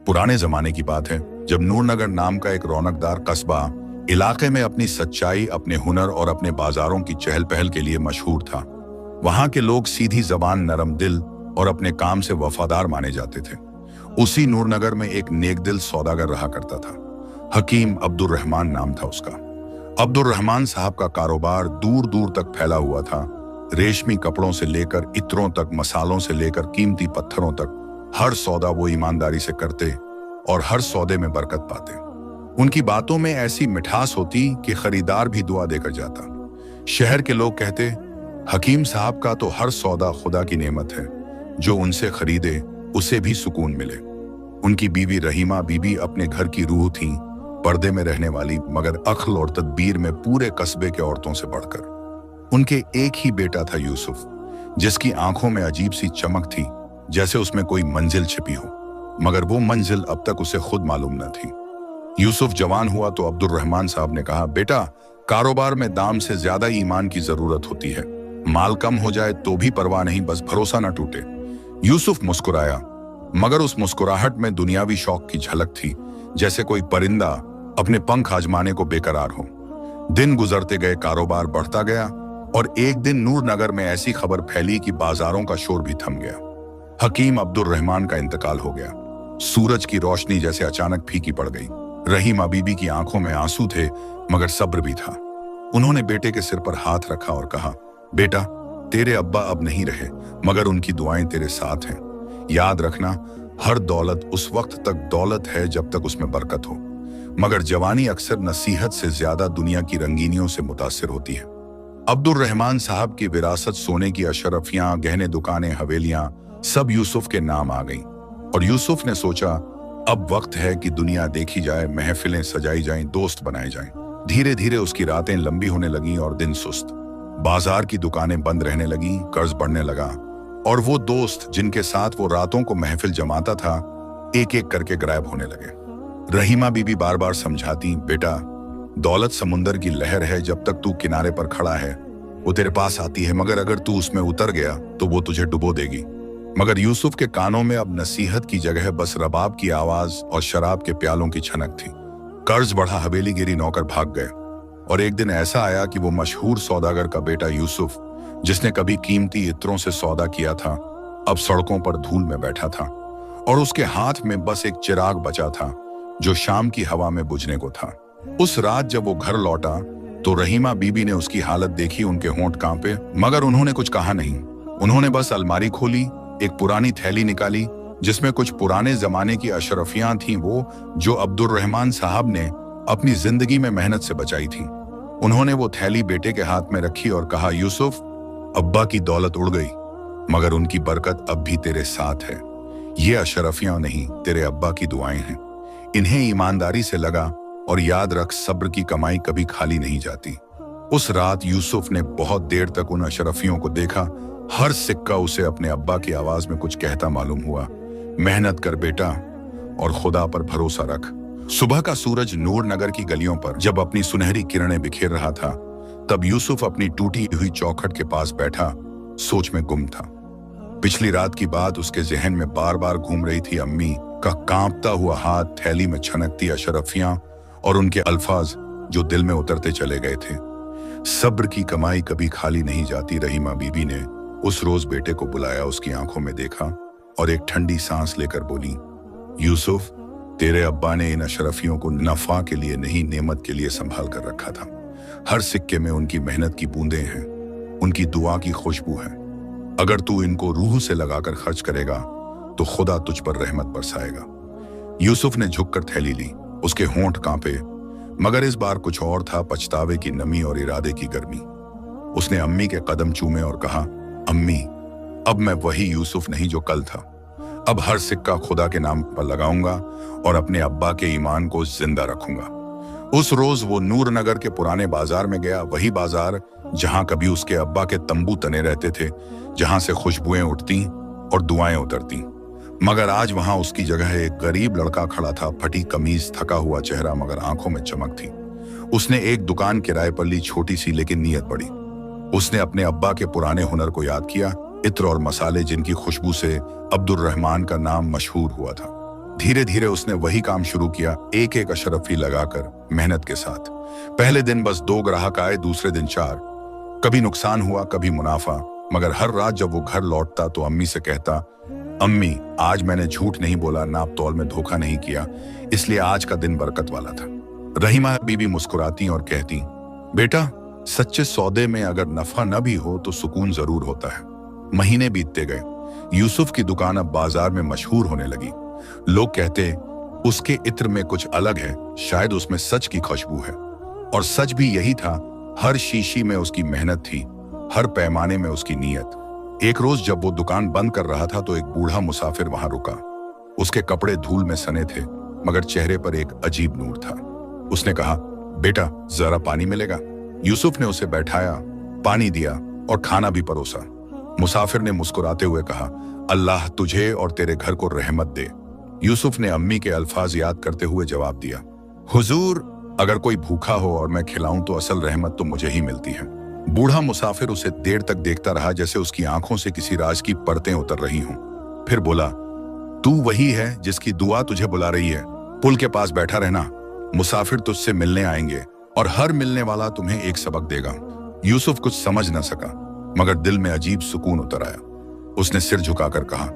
पुराने जमाने की बात है जब नूरनगर नाम का एक रौनकदार कस्बा इलाके में अपनी सच्चाई, अपने हुनर और अपने बाजारों की चहल पहल के लिए मशहूर था। वहां के लोग सीधी जबान, नरम दिल और अपने काम से वफादार माने जाते थे। उसी नूरनगर में एक नेकदिल सौदागर रहा करता था। हकीम अब्दुल रहमान नाम था उसका। अब्दुल रहमान साहब का कारोबार दूर दूर तक फैला हुआ था। रेशमी कपड़ों से लेकर इत्रों तक, मसालों से लेकर कीमती पत्थरों तक, हर सौदा वो ईमानदारी से करते और हर सौदे में बरकत पाते। उनकी बातों में ऐसी मिठास होती कि खरीदार भी दुआ देकर जाता। शहर के लोग कहते, हकीम साहब का तो हर सौदा खुदा की नेमत है, जो उनसे खरीदे उसे भी सुकून मिले। उनकी बीवी रहीमा बीबी अपने घर की रूह थी, पर्दे में रहने वाली, मगर अक्ल और तदबीर में पूरे कस्बे के औरतों से बढ़कर। उनके एक ही बेटा था यूसुफ, जिसकी आंखों में अजीब सी चमक थी, जैसे उसमें कोई मंजिल छिपी हो, मगर वो मंजिल अब तक उसे खुद मालूम न थी। यूसुफ जवान हुआ तो अब्दुल रहमान साहब ने कहा, बेटा, कारोबार में दाम से ज्यादा ईमान की जरूरत होती है। माल कम हो जाए तो भी परवाह नहीं, बस भरोसा न टूटे। यूसुफ मुस्कुराया, मगर उस मुस्कुराहट में दुनियावी शौक की झलक थी, जैसे कोई परिंदा अपने पंख आजमाने को बेकरार हो। दिन गुजरते गए, कारोबार बढ़ता गया और एक दिन नूरनगर में ऐसी खबर फैली कि बाजारों का शोर भी थम गया। हकीम अब्दुल रहमान का इंतकाल हो गया। सूरज की रोशनी जैसे अचानक फीकी पड़ गई। रहीमा बीबी की आंखों में आंसू थे, मगर सब्र भी था। उन्होंने बेटे के सिर पर हाथ रखा और कहा, बेटा, तेरे अब्बा अब नहीं रहे, मगर उनकी दुआएं तेरे साथ हैं। याद रखना, हर दौलत उस वक्त तक दौलत है जब तक उसमें बरकत हो, मगर जवानी अक्सर नसीहत से ज्यादा दुनिया की रंगीनियों से मुतासिर होती है। अब्दुल रहमान साहब की विरासत, सोने की अशरफियां, गहने, दुकानें, हवेलियां, सब यूसुफ के नाम आ गईं। और यूसुफ ने सोचा, अब वक्त है कि दुनिया देखी जाए, महफिलें सजाई जाएं, दोस्त बनाए जाएं। धीरे धीरे उसकी रातें लंबी होने लगीं और दिन सुस्त। बाजार की दुकानें बंद रहने लगीं, कर्ज बढ़ने लगा, और वो दोस्त जिनके साथ वो रातों को महफिल जमाता था, एक एक करके गायब होने लगे। रहीमा बीबी बार बार समझाती, बेटा, दौलत समुंदर की लहर है, जब तक तू किनारे पर खड़ा है वो तेरे पास आती है, मगर अगर तू उसमें उतर गया तो वो तुझे डुबो देगी। मगर यूसुफ के कानों में अब नसीहत की जगह बस रबाब की आवाज और शराब के प्यालों की छनक थी। कर्ज बढ़ा, हवेली गिरी, नौकर भाग गए, और एक दिन ऐसा आया कि वो मशहूर सौदागर का बेटा यूसुफ, जिसने कभी कीमती इत्रों से सौदा किया था, अब सड़कों पर धूल में बैठा था, और उसके हाथ में बस एक चिराग बचा था जो शाम की हवा में बुझने को था। उस रात जब वो घर लौटा तो रहीमा बीबी ने उसकी हालत देखी। उनके होंठ कांपे, मगर उन्होंने कुछ कहा नहीं। उन्होंने बस अलमारी खोली, एक पुरानी थैली निकाली जिसमें कुछ पुराने जमाने की अशरफियां थीं, वो जो अब्दुल रहमान साहब ने अपनी जिंदगी में मेहनत से बचाई थी। उन्होंने वो थैली बेटे के हाथ में रखी और कहा, यूसुफ, अब्बा की दौलत उड़ गई, मगर उनकी बरकत अब भी तेरे साथ है। ये अशरफियां नहीं, तेरे अब्बा की दुआएं हैं। इन्हें ईमानदारी से लगा, और याद रख, सब्र की कमाई कभी खाली नहीं जाती। उस रात यूसुफ ने बहुत देर तक उन अशरफियों को देखा। हर सिक्का उसे अपने अब्बा की आवाज में कुछ कहता मालूम हुआ। मेहनत कर बेटा, और खुदा पर भरोसा रख। सुबह का सूरज नूरनगर की गलियों पर जब अपनी सुनहरी किरणें बिखेर रहा था, तब यूसुफ अपनी टूटी हुई चौखट के पास बैठा सोच में गुम था। पिछली रात की बात उसके जहन में बार बार घूम रही थी। अम्मी का कांपता हुआ हाथ, थैली में छनकती अशरफियां, और उनके अल्फाज जो दिल में उतरते चले गए थे। सब्र की कमाई कभी खाली नहीं जाती। रहीमा बीबी ने उस रोज बेटे को बुलाया, उसकी आंखों में देखा और एक ठंडी सांस लेकर बोली, यूसुफ, तेरे अब्बा ने इन अशरफियों को नफा के लिए नहीं, नेमत के लिए संभाल कर रखा था। हर सिक्के में उनकी मेहनत की बूंदें हैं, उनकी दुआ की खुशबू है। अगर तू इनको रूह से लगाकर खर्च करेगा तो खुदा तुझ पर रहमत बरसाएगा। यूसुफ ने झुककर थैली ली। उसके होंठ कांपे, मगर इस बार कुछ और था, पछतावे की नमी और इरादे की गर्मी। उसने अम्मी के कदम चूमे और कहा, अम्मी, अब मैं वही यूसुफ नहीं जो कल था। अब हर सिक्का खुदा के नाम पर लगाऊंगा और अपने अब्बा के ईमान को जिंदा रखूंगा। उस रोज वो नूरनगर के पुराने बाजार में गया, वही बाजार जहां कभी उसके अब्बा के तंबू तने रहते थे, जहां से खुशबुएं उठती और दुआएं उतरती। मगर आज वहां उसकी जगह एक गरीब लड़का खड़ा था, फटी कमीज, थका हुआ चेहरा, मगर आंखों में चमक थी। उसने एक दुकान किराए पर ली, छोटी सी लेकिन नीयत बड़ी। उसने अपने अब्बा के पुराने हुनर को याद किया, इत्र और मसाले जिनकी खुशबू से अब्दुल रहमान का नाम मशहूर हुआ था। धीरे धीरे उसने वही काम शुरू किया, एक एक अशरफी लगाकर, मेहनत के साथ। पहले दिन बस 2 ग्राहक आए, दूसरे दिन 4। कभी नुकसान हुआ, कभी मुनाफा, मगर हर रात जब वो घर लौटता तो अम्मी से कहता, अम्मी आज मैंने झूठ नहीं बोला, नाप तौल में धोखा नहीं किया, इसलिए आज का दिन बरकत वाला था। रहीमा बीबी मुस्कुराती और कहती, बेटा सच्चे सौदे में अगर नफा न भी हो तो सुकून जरूर होता है। महीने बीतते गए, यूसुफ की दुकान अब बाजार में मशहूर होने लगी। लोग कहते, उसके इत्र में कुछ अलग है, शायद उसमें सच की खुशबू है। और सच भी यही था, हर शीशी में उसकी मेहनत थी, हर पैमाने में उसकी नीयत। एक रोज जब वो दुकान बंद कर रहा था तो एक बूढ़ा मुसाफिर वहां रुका। उसके कपड़े धूल में सने थे, मगर चेहरे पर एक अजीब नूर था। उसने कहा, बेटा जरा पानी मिलेगा? यूसुफ ने उसे बैठाया, पानी दिया और खाना भी परोसा। मुसाफिर ने मुस्कुराते हुए कहा, अल्लाह तुझे और तेरे घर को रहमत दे। यूसुफ ने अम्मी के अल्फाज याद करते हुए जवाब दिया, हुजूर अगर कोई भूखा हो और मैं खिलाऊं तो असल रहमत तो मुझे ही मिलती है। बूढ़ा मुसाफिर उसे देर तक देखता रहा, जैसे उसकी आंखों से किसी राज की परतें उतर रही हों। फिर बोला, तू वही है जिसकी दुआ तुझे बुला रही है, पुल के पास बैठा रहना, मुसाफिर तुझसे मिलने आएंगे और हर मिलने वाला तुम्हें एक सबक देगा। यूसुफ कुछ समझ न सका, मगर दिल में अजीब सुकून उतर आया। उसने सिर झुकाकर कहा,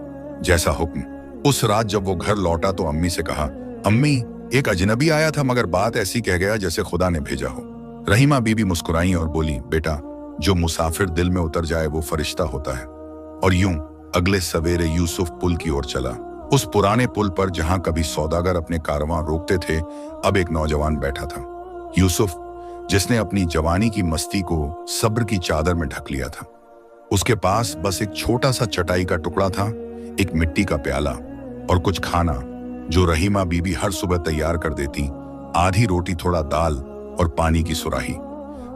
जैसा हुक्म। उस रात जब वो घर लौटा तो अम्मी से कहा, अम्मी एक अजनबी आया था, मगर बात ऐसी कह गया जैसे खुदा ने भेजा हो। रहीमा बीबी मुस्कुराई और बोली, बेटा जो मुसाफिर दिल में उतर जाए वो फरिश्ता होता है। और यूं अगले सवेरे यूसुफ पुल की ओर चला। उस पुराने पुल पर जहां कभी सौदागर अपने कारवां रोकते थे, अब एक नौजवान बैठा था। यूसुफ, जिसने अपनी जवानी की मस्ती को सब्र की चादर में ढक लिया था। उसके पास बस एक छोटा सा चटाई का टुकड़ा था, एक मिट्टी का प्याला और कुछ खाना जो रहीमा बीबी हर सुबह तैयार कर देती, आधी रोटी, थोड़ा दाल और पानी की सुराही।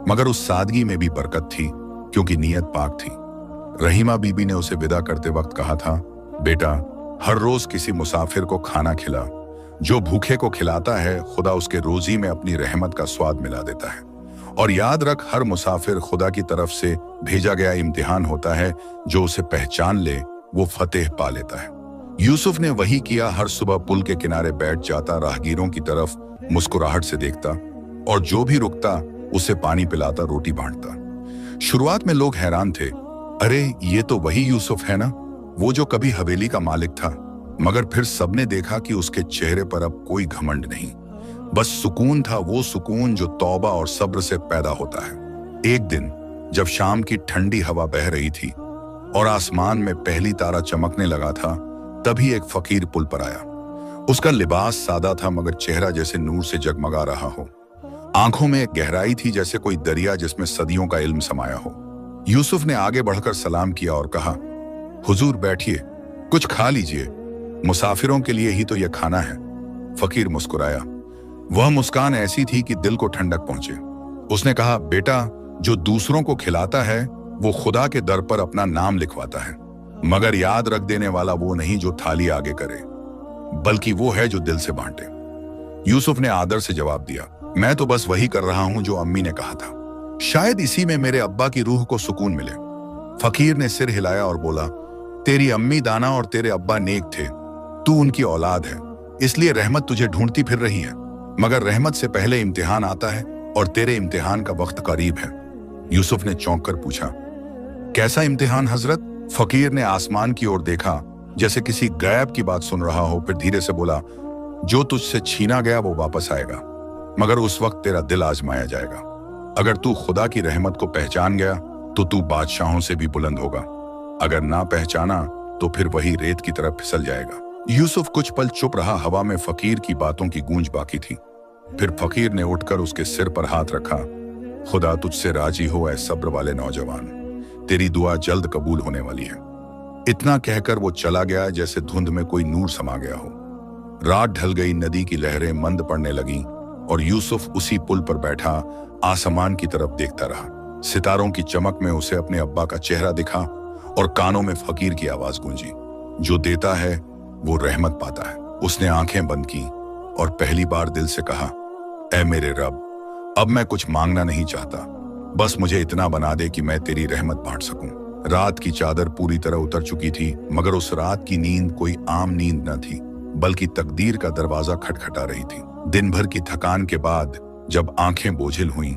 मगर उस सादगी में भी बरकत थी, क्योंकि नीयत पाक थी। रहीमा बीबी ने उसे विदा करते वक्त कहा था, बेटा हर रोज किसी मुसाफिर को खाना खिला, जो भूखे को खिलाता है खुदा उसके रोजी में अपनी रहमत का स्वाद मिला देता है। और याद रख, हर मुसाफिर खुदा की तरफ से भेजा गया इम्तिहान होता है, जो उसे पहचान ले वो फतेह पा लेता है। यूसुफ ने वही किया, हर सुबह पुल के किनारे बैठ जाता, राहगीरों की तरफ मुस्कुराहट से देखता और जो भी रुकता उसे पानी पिलाता, रोटी बांटता। शुरुआत में लोग हैरान थे, अरे ये तो वही यूसुफ है ना, वो जो कभी हवेली का मालिक था। मगर फिर सबने देखा कि उसके चेहरे पर अब कोई घमंड नहीं, बस सुकून था, वो सुकून जो तौबा और सब्र से पैदा होता है। एक दिन जब शाम की ठंडी हवा बह रही थी और आसमान में पहली तारा चमकने लगा था, तभी एक फकीर पुल पर आया। उसका लिबास सादा था, मगर चेहरा जैसे नूर से जगमगा रहा हो। आंखों में एक गहराई थी, जैसे कोई दरिया जिसमें सदियों का इल्म समाया हो। यूसुफ ने आगे बढ़कर सलाम किया और कहा, हुजूर बैठिए, कुछ खा लीजिए, मुसाफिरों के लिए ही तो यह खाना है। फकीर मुस्कुराया। वह मुस्कान ऐसी थी कि दिल को ठंडक पहुंचे। उसने कहा, बेटा जो दूसरों को खिलाता है वो खुदा के दर पर अपना नाम लिखवाता है, मगर याद रख देने वाला वो नहीं जो थाली आगे करे, बल्कि वो है जो दिल से बांटे। यूसुफ ने आदर से जवाब दिया, मैं तो बस वही कर रहा हूं जो अम्मी ने कहा था, शायद इसी में मेरे अब्बा की रूह को सुकून मिले। फकीर ने सिर हिलाया और बोला, तेरी अम्मी दाना और तेरे अब्बा नेक थे, तू उनकी औलाद है, इसलिए रहमत तुझे ढूंढती फिर रही है। मगर रहमत से पहले इम्तिहान आता है और तेरे इम्तिहान का वक्त करीब है। यूसुफ ने चौंक कर पूछा, कैसा इम्तिहान हजरत? फकीर ने आसमान की ओर देखा, जैसे किसी गायब की बात सुन रहा हो, फिर धीरे से बोला, जो तुझसे छीना गया वो वापस आएगा, मगर उस वक्त तेरा दिल आजमाया जाएगा। अगर तू खुदा की रहमत को पहचान गया तो तू बादशाहों से भी बुलंद होगा, अगर ना पहचाना तो फिर वही रेत की तरफ फिसल जाएगा। यूसुफ कुछ पल चुप रहा, हवा में फकीर की बातों की गूंज बाकी थी। फिर फकीर ने उठकर उसके सिर पर हाथ रखा, खुदा तुझसे राजी हो ऐ सब्र वाले नौजवान, तेरी दुआ जल्द कबूल होने वाली है। इतना कहकर वो चला गया जैसे धुंध में कोई नूर समा गया हो। रात ढल गई, नदी की लहरें मंद पड़ने लगीं और यूसुफ उसी पुल पर बैठा आसमान की तरफ देखता रहा। सितारों की चमक में उसे अपने अब्बा का चेहरा दिखा और कानों में फकीर की आवाज गूंजी, जो देता है वो रहमत पाता है। उसने आंखें बंद की और पहली बार दिल से कहा, ऐ मेरे रब, अब मैं कुछ मांगना नहीं चाहता, बस मुझे इतना बना दे कि मैं तेरी रहमत बांट सकूं। रात की चादर पूरी तरह उतर चुकी थी, मगर उस रात की नींद कोई आम नींद न थी, बल्कि तकदीर का दरवाजा खटखटा रही थी। दिन भर की थकान के बाद जब आंखें बोझिल हुईं,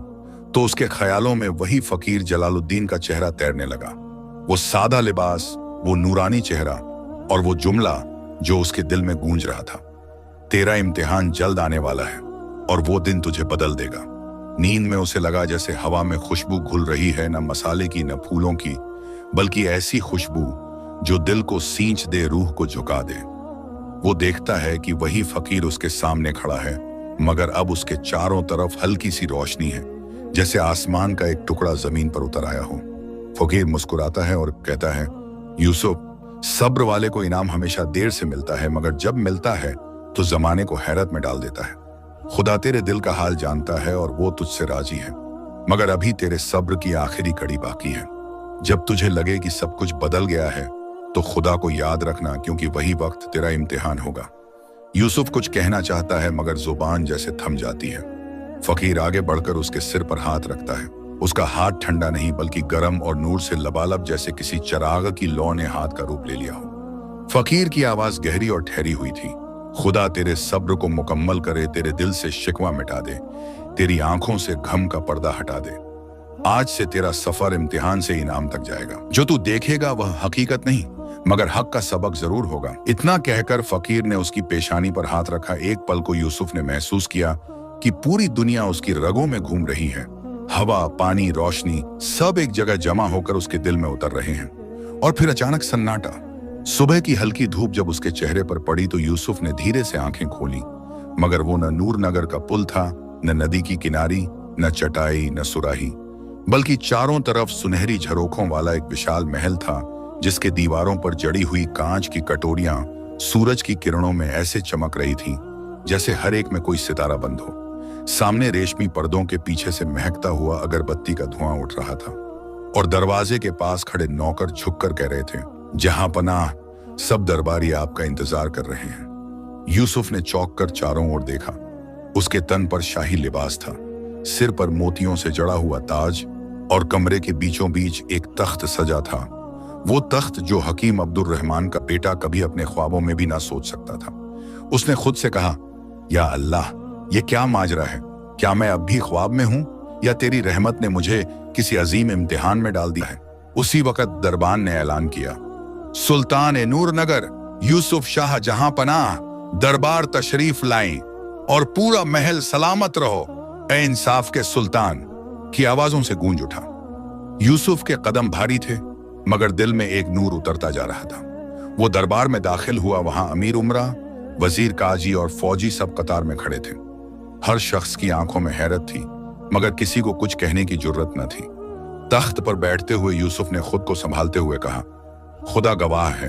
तो उसके ख्यालों में वही फकीर जलालुद्दीन का चेहरा तैरने लगा। वो सादा लिबास, वो नूरानी चेहरा और वो जुमला जो उसके दिल में गूंज रहा था, तेरा इम्तिहान जल्द आने वाला है और वो दिन तुझे बदल देगा। नींद में उसे लगा जैसे हवा में खुशबू घुल रही है, न मसाले की न फूलों की, बल्कि ऐसी खुशबू जो दिल को सींच दे, रूह को झुका दे। वो देखता है कि वही फकीर उसके सामने खड़ा है, मगर अब उसके चारों तरफ हल्की सी रोशनी है, जैसे आसमान का एक टुकड़ा जमीन पर उतर आया हो। फकीर मुस्कुराता है और कहता है, यूसुफ, सब्र वाले को इनाम हमेशा देर से मिलता है, मगर जब मिलता है तो जमाने को हैरत में डाल देता है। खुदा तेरे दिल का हाल जानता है और वो तुझसे राजी है, मगर अभी तेरे सब्र की आखिरी कड़ी बाकी है। जब तुझे लगे कि सब कुछ बदल गया है तो खुदा को याद रखना, क्योंकि वही वक्त तेरा इम्तिहान होगा। यूसुफ कुछ कहना चाहता है, मगर जुबान जैसे थम जाती है। फकीर आगे बढ़कर उसके सिर पर हाथ रखता है। उसका हाथ ठंडा नहीं बल्कि गर्म और नूर से लबालब, जैसे किसी चराग की लौ ने हाथ का रूप ले लिया हो। फकीर की आवाज गहरी और ठहरी हुई थी, खुदा तेरे सब्र को मुकम्मल करे, तेरे दिल से शिकवा मिटा दे, तेरी आंखों से घम का पर्दा हटा दे। आज से तेरा सफर इम्तिहान से इनाम तक जाएगा। जो तू देखेगा वह हकीकत नहीं, मगर हक का सबक जरूर होगा। इतना कहकर फकीर ने उसकी पेशानी पर हाथ रखा। एक पल को यूसुफ ने महसूस किया कि पूरी दुनिया उसकी रगों में घूम रही है। हवा, पानी, रोशनी सब एक जगह जमा होकर उसके दिल में उतर रहे हैं। और फिर अचानक सन्नाटा। सुबह की हल्की धूप जब उसके चेहरे पर पड़ी तो यूसुफ ने धीरे से आंखें खोली, मगर वो न नूर नगर का पुल था, न नदी की किनारी, न चटाई, न सुराही, बल्कि चारों तरफ सुनहरी झरोखों वाला एक विशाल महल था, जिसके दीवारों पर जड़ी हुई कांच की कटोरियां सूरज की किरणों में ऐसे चमक रही थीं जैसे हर एक में कोई सितारा बंद हो। सामने रेशमी पर्दों के पीछे से महकता हुआ अगरबत्ती का धुआं उठ रहा था और दरवाजे के पास खड़े नौकर झुककर कह रहे थे, जहां पनाह, सब दरबारी आपका इंतजार कर रहे हैं। यूसुफ ने चौंक कर चारों ओर देखा। उसके तन पर शाही लिबास था, सिर पर मोतियों से जड़ा हुआ ताज और कमरे के बीचों बीच एक तख्त सजा था। वो तख्त जो हकीम अब्दुल रहमान का बेटा कभी अपने ख्वाबों में भी ना सोच सकता था। उसने खुद से कहा, या अल्लाह, ये क्या माजरा है? क्या मैं अब भी ख्वाब में हूं या तेरी रहमत ने मुझे किसी अजीम इम्तिहान में डाल दिया है? उसी वक्त दरबान ने ऐलान किया, सुल्तान नूर नगर यूसुफ शाह जहां पनाह दरबार तशरीफ लाएं और पूरा महल सलामत रहो। ए इंसाफ के सुल्तान की आवाजों से गूंज उठा। यूसुफ के कदम भारी थे, मगर दिल में एक नूर उतरता जा रहा था। वो दरबार में दाखिल हुआ। वहां अमीर उमरा, वजीर, काजी और फौजी सब कतार में खड़े थे। हर शख्स की आंखों में हैरत थी, मगर किसी को कुछ कहने की जुर्रत न थी। तख्त पर बैठते हुए यूसुफ ने खुद को संभालते हुए कहा, खुदा गवाह है,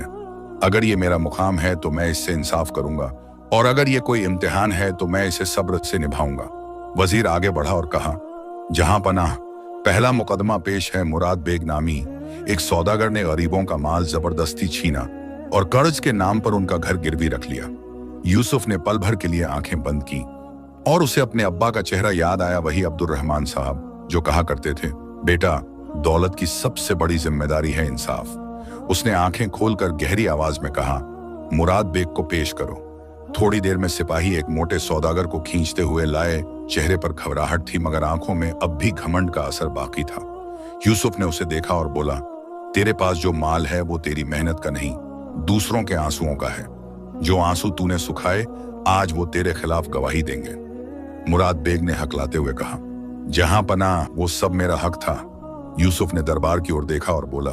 अगर ये मेरा मुकाम है तो मैं इससे इंसाफ करूंगा, और अगर ये कोई इम्तिहान है तो मैं इसे सब्र से निभाऊंगा। वजीर आगे बढ़ा और कहा, जहां पनाह, पहला मुकदमा पेश है। मुराद बेग नामी एक सौदागर ने गरीबों का माल जबरदस्ती छीना और कर्ज के नाम पर उनका घर गिरवी रख लिया। यूसुफ ने पल भर के लिए आंखें बंद की और उसे अपने अब्बा का चेहरा याद आया, वही अब्दुल रहमान साहब जो कहा करते थे, बेटा, दौलत की सबसे बड़ी जिम्मेदारी है इंसाफ। उसने आंखें खोलकर गहरी आवाज में कहा, मुराद बेग को पेश करो। थोड़ी देर में सिपाही एक मोटे सौदागर को खींचते हुए लाए। चेहरे पर घबराहट थी, मगर आंखों में अब भी घमंड का असर बाकी था। यूसुफ ने उसे देखा और बोला, तेरे पास जो माल है वो तेरी मेहनत का नहीं, दूसरों के आंसुओं का है। जो आंसू तूने सुखाए, आज वो तेरे खिलाफ गवाही देंगे। मुराद बेग ने हकलाते हुए कहा, जहां पनाह, वो सब मेरा हक था। यूसुफ ने दरबार की ओर देखा और बोला,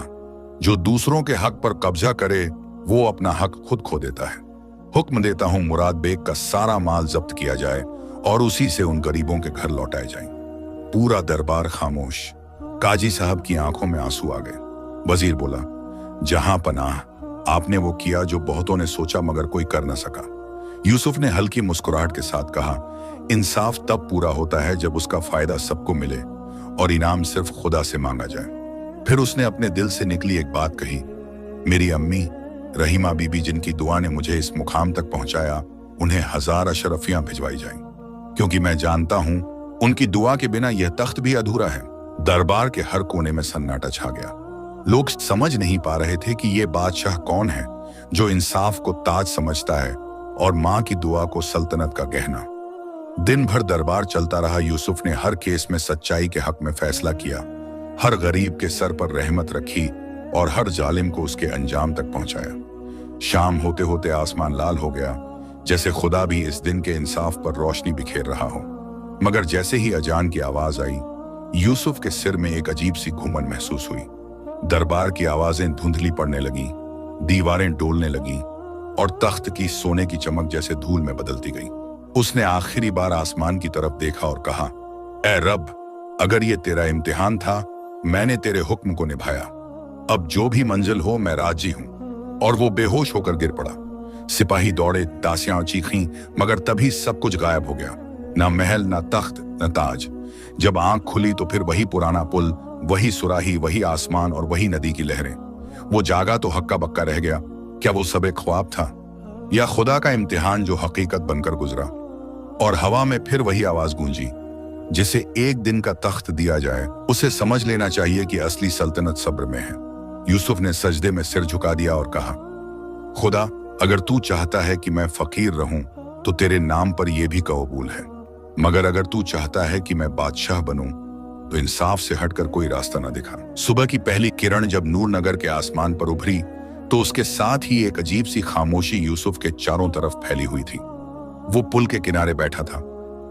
जो दूसरों के हक पर कब्जा करे वो अपना हक खुद खो देता है। हुक्म देता हूं, मुराद बेग का सारा माल जब्त किया जाए और उसी से उन गरीबों के घर लौटाए जाएं। पूरा दरबार खामोश। काजी साहब की आंखों में आंसू आ गए। वजीर बोला, जहां पनाह, आपने वो किया जो बहुतों ने सोचा मगर कोई कर न सका। यूसुफ ने हल्की मुस्कुराहट के साथ कहा, इंसाफ तब पूरा होता है जब उसका फायदा सबको मिले और इनाम सिर्फ खुदा से मांगा जाए। फिर उसने अपने दिल से निकली एक बात कही, मेरी अम्मी रहीमा बीबी जिनकी दुआ ने मुझे इस मुकाम तक पहुंचाया, उन्हें 1000 अशरफियां भिजवाई जाएं, क्योंकि मैं जानता हूं उनकी दुआ के बिना यह तख्त भी अधूरा है। दरबार के हर कोने में सन्नाटा छा गया। लोग समझ नहीं पा रहे थे कि यह बादशाह कौन है जो इंसाफ को ताज समझता है और माँ की दुआ को सल्तनत का गहना। दिन भर दरबार चलता रहा। यूसुफ ने हर केस में सच्चाई के हक में फैसला किया, हर गरीब के सर पर रहमत रखी और हर जालिम को उसके अंजाम तक पहुंचाया। शाम होते होते आसमान लाल हो गया, जैसे खुदा भी इस दिन के इंसाफ पर रोशनी बिखेर रहा हो। मगर जैसे ही अजान की आवाज आई, यूसुफ के सिर में एक अजीब सी घुमन महसूस हुई। दरबार की आवाजें धुंधली पड़ने लगी, दीवारें डोलने लगी और तख्त की सोने की चमक जैसे धूल में बदलती गई। उसने आखिरी बार आसमान की तरफ देखा और कहा, ऐ रब, अगर ये तेरा इम्तिहान था, मैंने तेरे हुक्म को निभाया। अब जो भी मंजिल हो, मैं राजी हूं। और वो बेहोश होकर गिर पड़ा। सिपाही दौड़े, दासियां चीखीं, मगर तभी सब कुछ गायब हो गया। ना महल, ना तख्त, न ताज। जब आंख खुली तो फिर वही पुराना पुल, वही सुराही, वही आसमान और वही नदी की लहरें। वो जागा तो हक्का बक्का रह गया। क्या वो सब एक ख्वाब था या खुदा का इम्तिहान जो हकीकत बनकर गुजरा? और हवा में फिर वही आवाज गूंजी, जिसे एक दिन का तख्त दिया जाए, उसे समझ लेना चाहिए कि असली सल्तनत सब्र में है। यूसुफ ने सजदे में सिर झुका दिया और कहा, खुदा, अगर तू चाहता है कि मैं फकीर रहूं तो तेरे नाम पर यह भी कबूल है, मगर अगर तू चाहता है कि मैं बादशाह बनूं तो इंसाफ से हटकर कोई रास्ता न दिखा। सुबह की पहली किरण जब नूर नगर के आसमान पर उभरी तो उसके साथ ही एक अजीब सी खामोशी यूसुफ के चारों तरफ फैली हुई थी। वो पुल के किनारे बैठा था,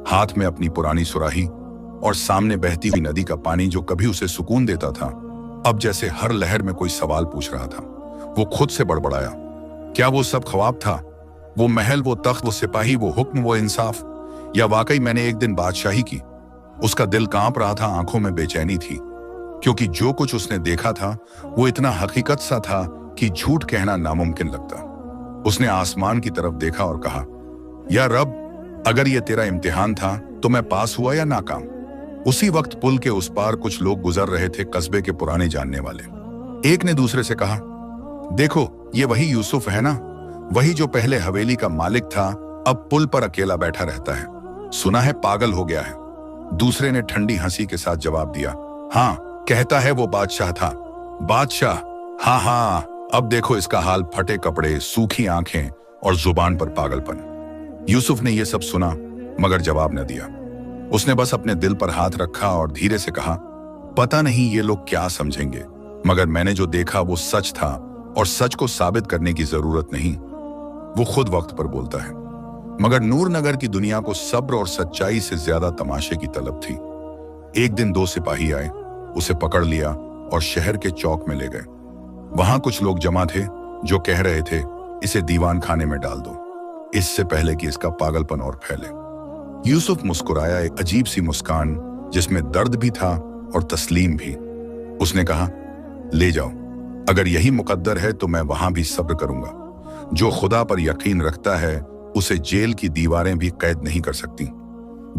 हाथ में अपनी पुरानी सुराही, और सामने बहती हुई नदी का पानी जो कभी उसे सुकून देता था, अब जैसे हर लहर में कोई सवाल पूछ रहा था। वो खुद से बड़बड़ाया, क्या वो सब ख्वाब था? वो महल, वो तख्त, वो सिपाही, वो हुक्म, वो इंसाफ, या वाकई मैंने एक दिन बादशाही की? उसका दिल कांप रहा था, आंखों में बेचैनी थी, क्योंकि जो कुछ उसने देखा था वो इतना हकीकत सा था कि झूठ कहना नामुमकिन लगता। उसने आसमान की तरफ देखा और कहा, या रब, अगर ये तेरा इम्तिहान था तो मैं पास हुआ या नाकाम? उसी वक्त पुल के उस पार कुछ लोग गुजर रहे थे, कस्बे के पुराने जानने वाले। एक ने दूसरे से कहा, देखो, ये वही यूसुफ है ना, वही जो पहले हवेली का मालिक था, अब पुल पर अकेला बैठा रहता है। सुना है पागल हो गया है। दूसरे ने ठंडी हंसी के साथ जवाब दिया, हाँ, कहता है वो बादशाह था। बादशाह? हाँ हाँ, अब देखो इसका हाल, फटे कपड़े, सूखी आंखें और जुबान पर पागलपन। यूसुफ ने यह सब सुना मगर जवाब न दिया। उसने बस अपने दिल पर हाथ रखा और धीरे से कहा, पता नहीं ये लोग क्या समझेंगे, मगर मैंने जो देखा वो सच था और सच को साबित करने की जरूरत नहीं। वो खुद वक्त पर बोलता है। मगर नूर नगर की दुनिया को सब्र और सच्चाई से ज्यादा तमाशे की तलब थी। एक दिन दो सिपाही आए, उसे पकड़ लिया और शहर के चौक में ले गए। वहां कुछ लोग जमा थे जो कह रहे थे, इसे दीवान खाने में डाल दो, इससे पहले कि इसका पागलपन और फैले। यूसुफ मुस्कुराया, एक अजीब सी मुस्कान जिसमें दर्द भी था और तस्लीम भी। उसने कहा, ले जाओ, अगर यही मुकद्दर है तो मैं वहां भी सब्र करूंगा। जो खुदा पर यकीन रखता है उसे जेल की दीवारें भी कैद नहीं कर सकती।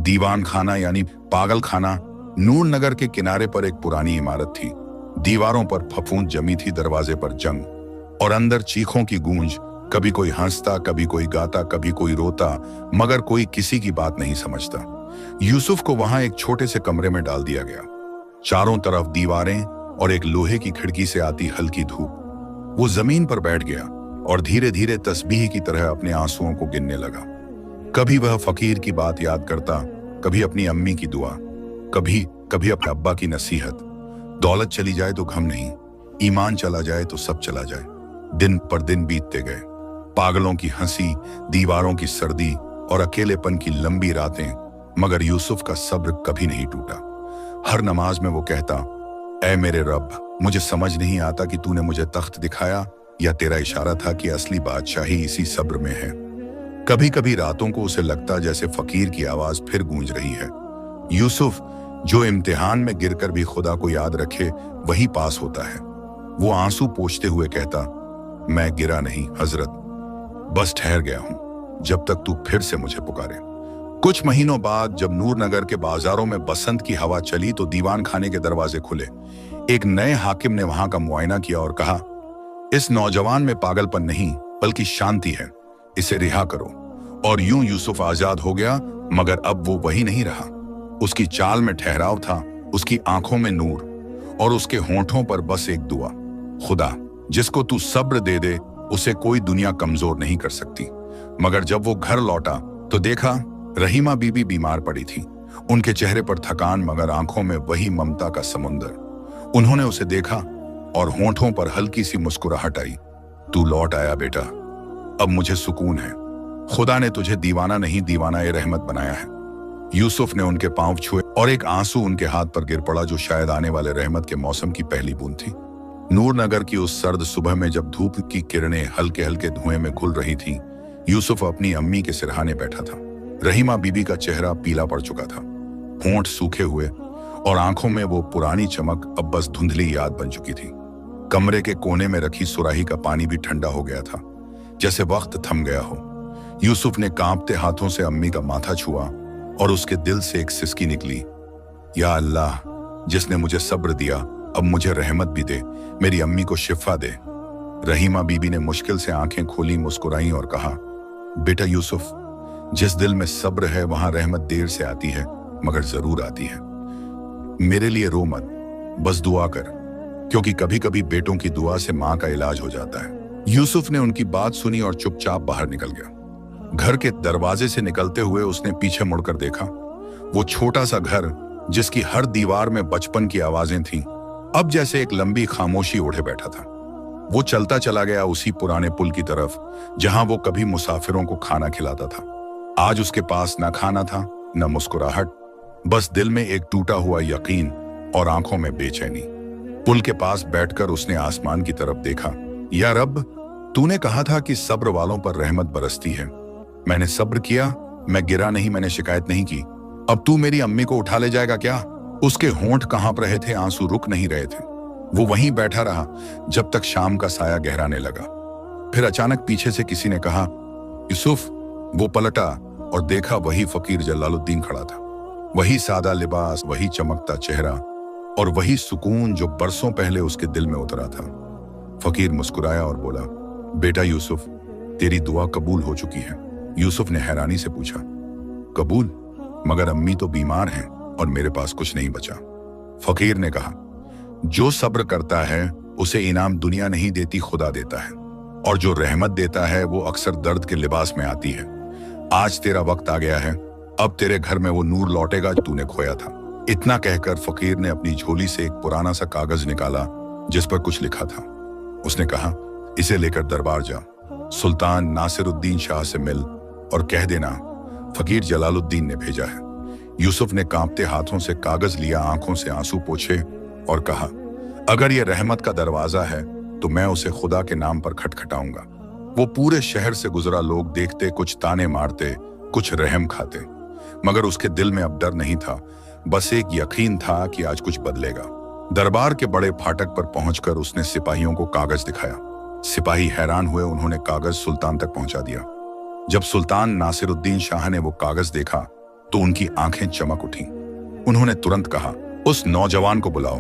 दीवान खाना यानी पागल खाना नूर नगर के किनारे पर एक पुरानी इमारत थी। दीवारों पर फफूंद जमी थी, दरवाजे पर जंग और अंदर चीखों की गूंज। कभी कोई हंसता, कभी कोई गाता, कभी कोई रोता, मगर कोई किसी की बात नहीं समझता। यूसुफ को वहां एक छोटे से कमरे में डाल दिया गया। चारों तरफ दीवारें और एक लोहे की खिड़की से आती हल्की धूप। वो जमीन पर बैठ गया और धीरे धीरे तस्बीह की तरह अपने आंसुओं को गिनने लगा। कभी वह फकीर की बात याद करता, कभी अपनी अम्मी की दुआ, कभी कभी अपने अब्बा की नसीहत। दौलत चली जाए तो गम नहीं, ईमान चला जाए तो सब चला जाए। दिन पर दिन बीतते गए। पागलों की हंसी, दीवारों की सर्दी और अकेलेपन की लंबी रातें, मगर यूसुफ का सब्र कभी नहीं टूटा। हर नमाज में वो कहता, ऐ मेरे रब, मुझे समझ नहीं आता कि तूने मुझे तख्त दिखाया या तेरा इशारा था कि असली बादशाही इसी सब्र में है। कभी कभी रातों को उसे लगता जैसे फकीर की आवाज फिर गूंज रही है, यूसुफ, जो इम्तिहान में गिरकर भी खुदा को याद रखे वही पास होता है। वो आंसू पोंछते हुए कहता, मैं गिरा नहीं हजरत, बस ठहर गया हूं जब तक तू फिर से मुझे पुकारे। कुछ महीनों बाद जब नूर नगर के बाजारों में बसंत की हवा चली तो दीवान खाने के दरवाजे खुले। एक नए हाकिम ने वहां का मुआयना किया और कहा, इस नौजवान में पागलपन नहीं बल्कि शांति है, इसे रिहा करो। और यूं यूसुफ आजाद हो गया, मगर अब वो वही नहीं रहा। उसकी चाल में ठहराव था, उसकी आंखों में नूर और उसके होंठों पर बस एक दुआ, खुदा, जिसको तू सब्र दे दे उसे कोई दुनिया कमजोर नहीं कर सकती। मगर जब वो घर लौटा तो देखा रहीमा बीबी बीमार पड़ी थी। उनके चेहरे पर थकान मगर आंखों में वही ममता का समुंदर। उन्होंने उसे देखा और होंठों पर हल्की सी मुस्कुराहट आई। तू लौट आया बेटा, अब मुझे सुकून है। खुदा ने तुझे दीवाना नहीं दीवाना ए रहमत बनाया है। यूसुफ ने उनके पांव छुए और एक आंसू उनके हाथ पर गिर पड़ा जो शायद आने वाले रहमत के मौसम की पहली बूंद थी। नूरनगर की उस सर्द सुबह में जब धूप की किरणें हल्के हल्के धुएं में घुल रही थीं, यूसुफ अपनी अम्मी के सिरहाने बैठा था। रहीमा बीबी का चेहरा पीला पड़ चुका था, होंठ सूखे हुए और आंखों में वो पुरानी चमक अब बस धुंधली याद बन चुकी थी। कमरे के कोने में रखी सुराही का पानी भी ठंडा हो गया था, जैसे वक्त थम गया हो। यूसुफ ने कांपते हाथों से अम्मी का माथा छुआ और उसके दिल से एक सिसकी निकली, या अल्लाह, जिसने मुझे सब्र दिया अब मुझे रहमत भी दे, मेरी अम्मी को शिफा दे। रहीमा बीबी ने मुश्किल से आंखें खोली, मुस्कुराई और कहा, बेटा यूसुफ, जिस दिल में सब्र है वहां रहमत देर से आती है मगर जरूर आती है। मेरे लिए रो मत, बस दुआ कर, क्योंकि कभी कभी बेटों की दुआ से मां का इलाज हो जाता है। यूसुफ ने उनकी बात सुनी और चुपचाप बाहर निकल गया। घर के दरवाजे से निकलते हुए उसने पीछे मुड़कर देखा। वो छोटा सा घर जिसकी हर दीवार में बचपन की आवाजें थीं, अब जैसे एक लंबी खामोशी ओढ़े बैठा था। वो चलता चला गया उसी पुराने पुल की तरफ जहां वो कभी मुसाफिरों को खाना खिलाता था। आज उसके पास न खाना था न मुस्कुराहट, बस दिल में एक टूटा हुआ यकीन और आंखों में बेचैनी। पुल के पास बैठकर उसने आसमान की तरफ देखा। या रब, तूने कहा था कि सब्र वालों पर रहमत बरसती है। मैंने सब्र किया, मैं गिरा नहीं, मैंने शिकायत नहीं की। अब तू मेरी अम्मी को उठा ले जाएगा क्या? उसके होंठ कांप रहे थे, आंसू रुक नहीं रहे थे। वो वहीं बैठा रहा जब तक शाम का साया गहराने लगा। फिर अचानक पीछे से किसी ने कहा, यूसुफ। वो पलटा और देखा वही फकीर जलालुद्दीन खड़ा था। वही सादा लिबास, वही चमकता चेहरा और वही सुकून जो बरसों पहले उसके दिल में उतरा था। फकीर मुस्कुराया और बोला, बेटा यूसुफ, तेरी दुआ कबूल हो चुकी है। यूसुफ ने हैरानी से पूछा, कबूल? मगर अम्मी तो बीमार हैं और मेरे पास कुछ नहीं बचा। फकीर ने कहा, जो सब्र करता है उसे इनाम दुनिया नहीं देती, खुदा देता है, और जो रहमत देता है वो अक्सर दर्द के लिबास में आती है। आज तेरा वक्त आ गया है, अब तेरे घर में वो नूर लौटेगा जो तूने खोया था। इतना कहकर फकीर ने अपनी झोली से एक पुराना सा कागज निकाला जिस पर कुछ लिखा था। उसने कहा, इसे लेकर दरबार जा, सुल्तान नासिरुद्दीन शाह से मिल और कह देना फकीर जलालुद्दीन ने भेजा है। यूसुफ ने कांपते हाथों से कागज लिया, आंखों से आंसू पोंछे और कहा, अगर ये रहमत का दरवाजा है तो मैं उसे खुदा के नाम पर खटखटाऊंगा। वो पूरे शहर से गुजरा, लोग देखते, कुछ ताने मारते, कुछ रहम खाते, मगर उसके दिल में अब डर नहीं था, बस एक यकीन था कि आज कुछ बदलेगा। दरबार के बड़े फाटक पर पहुंचकर उसने सिपाहियों को कागज दिखाया। सिपाही हैरान हुए, उन्होंने कागज सुल्तान तक पहुंचा दिया। जब सुल्तान नासिरुद्दीन शाह ने वो कागज देखा तो उनकी आंखें चमक उठी। उन्होंने तुरंत कहा, उस नौजवान को बुलाओ।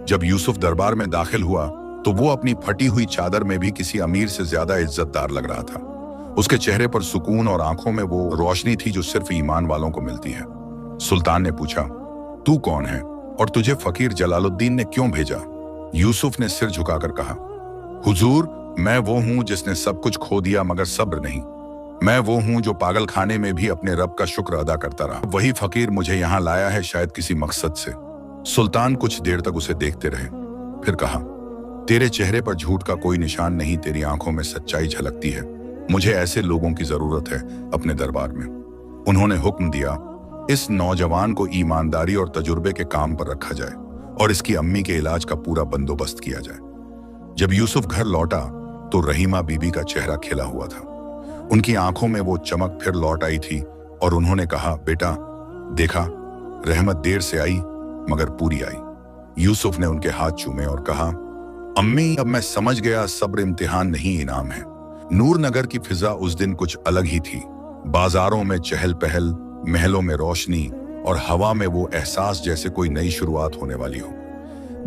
जब यूसुफ दरबार में दाखिल हुआ तो वो अपनी फटी हुई चादर में भी किसी अमीर से ज्यादा इज्जतदार लग रहा था। उसके चेहरे पर सुकून और आंखों में वो रोशनी थी जो सिर्फ ईमान वालों को मिलती है। सुल्तान ने पूछा, तू कौन है और तुझे फकीर जलालुद्दीन ने क्यों भेजा? यूसुफ ने सिर झुकाकर कहा, हुजूर, मैं वो हूं जिसने सब कुछ खो दिया मगर सब्र नहीं। मैं वो हूं जो पागल खाने में भी अपने रब का शुक्र अदा करता रहा। वही फकीर मुझे यहाँ लाया है, शायद किसी मकसद से। सुल्तान कुछ देर तक उसे देखते रहे, फिर कहा, तेरे चेहरे पर झूठ का कोई निशान नहीं, तेरी आंखों में सच्चाई झलकती है। मुझे ऐसे लोगों की जरूरत है अपने दरबार में। उन्होंने हुक्म दिया, इस नौजवान को ईमानदारी और तजुर्बे के काम पर रखा जाए और इसकी अम्मी के इलाज का पूरा बंदोबस्त किया जाए। जब यूसुफ घर लौटा तो रहीमा बीबी का चेहरा खिला हुआ था। उनकी आंखों में वो चमक फिर लौट आई थी और उन्होंने कहा, बेटा देखा, रहमत देर से आई मगर पूरी आई। यूसुफ ने उनके हाथ चूमे और कहा, अम्मी, अब मैं समझ गया, सब्र इम्तिहान नहीं इनाम है। नूरनगर की फिजा उस दिन कुछ अलग ही थी। बाजारों में चहल पहल, महलों में रोशनी और हवा में वो एहसास जैसे कोई नई शुरुआत होने वाली हो।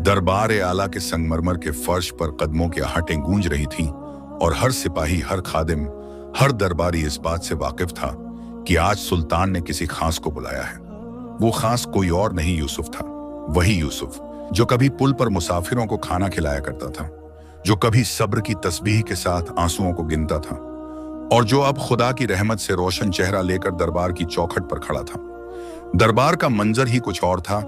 दरबार आला के संगमरमर के फर्श पर कदमों की आहटें गूंज रही थीं और हर सिपाही, हर खादिम, हर दरबारी इस बात से वाकिफ था कि आज सुल्तान ने किसी खास को बुलाया है। वो खास कोई और नहीं, यूसुफ था। वही यूसुफ जो कभी पुल पर मुसाफिरों को खाना खिलाया करता था, जो कभी सब्र की तस्बीह के साथ आंसुओं को गिनता था और जो अब खुदा की रहमत से रोशन चेहरा लेकर दरबार की चौखट पर खड़ा था। दरबार का मंजर ही कुछ और था।